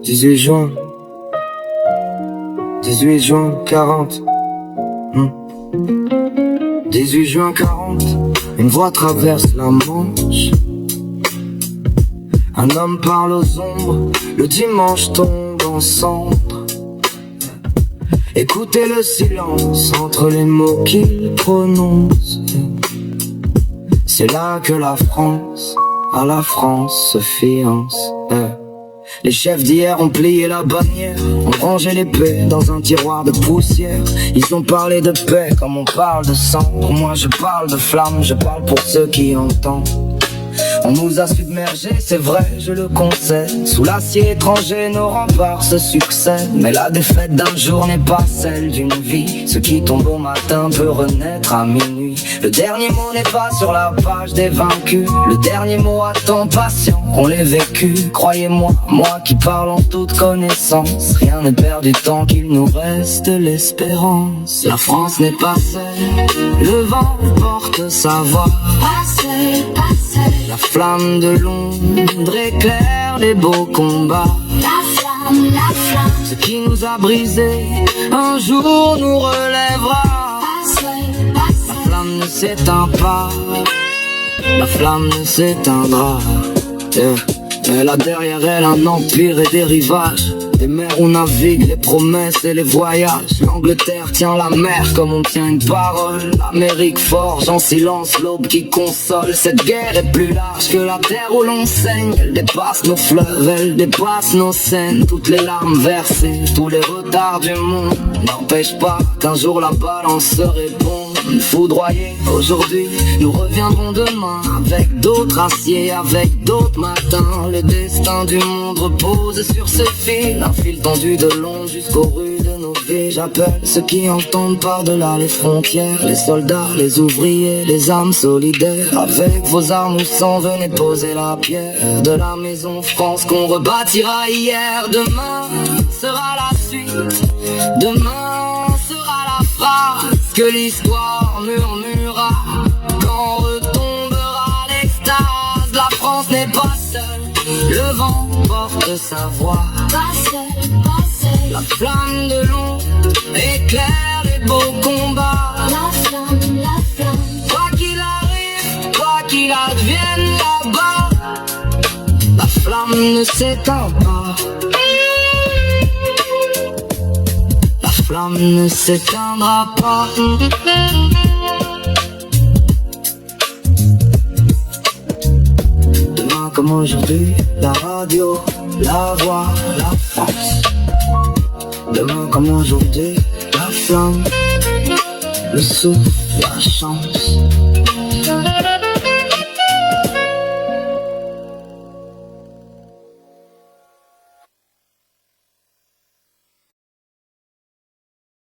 18 juin 40. 18 juin 40, une voix traverse la Manche. Un homme parle aux ombres, le dimanche tombe en cendres. Écoutez le silence entre les mots qu'il prononce. C'est là que la France, à la France se fiance. Les chefs d'hier ont plié la bannière, ont rangé l'épée dans un tiroir de poussière. Ils ont parlé de paix comme on parle de cendre. Moi je parle de flamme, je parle pour ceux qui entendent. On nous a submergés, c'est vrai, je le concède. Sous l'acier étranger, nos remparts se succèdent. Mais la défaite d'un jour n'est pas celle d'une vie. Ce qui tombe au matin peut renaître à minuit. Le dernier mot n'est pas sur la page des vaincus. Le dernier mot attend patient qu'on l'ait vécu. Croyez-moi, moi qui parle en toute connaissance, rien n'est perdu tant qu'il nous reste l'espérance. La France n'est pas seule, le vent porte sa voix. La flamme de Londres éclaire les beaux combats. La flamme, ce qui nous a brisés, un jour nous relèvera. La flamme ne s'éteint pas, la flamme ne s'éteindra. Elle a derrière elle un empire et des rivages, des mers où naviguent les promesses et les voyages. L'Angleterre tient la mer comme on tient une parole. L'Amérique forge en silence l'aube qui console. Cette guerre est plus large que la terre où l'on saigne. Elle dépasse nos fleuves, elle dépasse nos scènes. Toutes les larmes versées, tous les retards du monde n'empêchent pas qu'un jour la balance se réponde. Foudroyés aujourd'hui, nous reviendrons demain avec d'autres aciers, avec d'autres matins. Le destin du monde repose sur ce fil, un fil tendu de long jusqu'aux rues de nos villes. J'appelle ceux qui entendent par-delà les frontières, les soldats, les ouvriers, les âmes solidaires. Avec vos armes ou sans, venez poser la pierre de la maison France qu'on rebâtira hier. Demain sera la suite, demain sera la phrase que l'histoire murmurera quand retombera l'extase. La France n'est pas seule, le vent porte sa voix. La flamme de l'ombre éclaire les beaux combats. La flamme, quoi qu'il arrive, quoi qu'il advienne là-bas, la flamme ne s'éteint pas. La flamme ne s'éteindra pas. Demain comme aujourd'hui, la radio, la voix, la France. Demain comme aujourd'hui, la flamme, le souffle, la chance.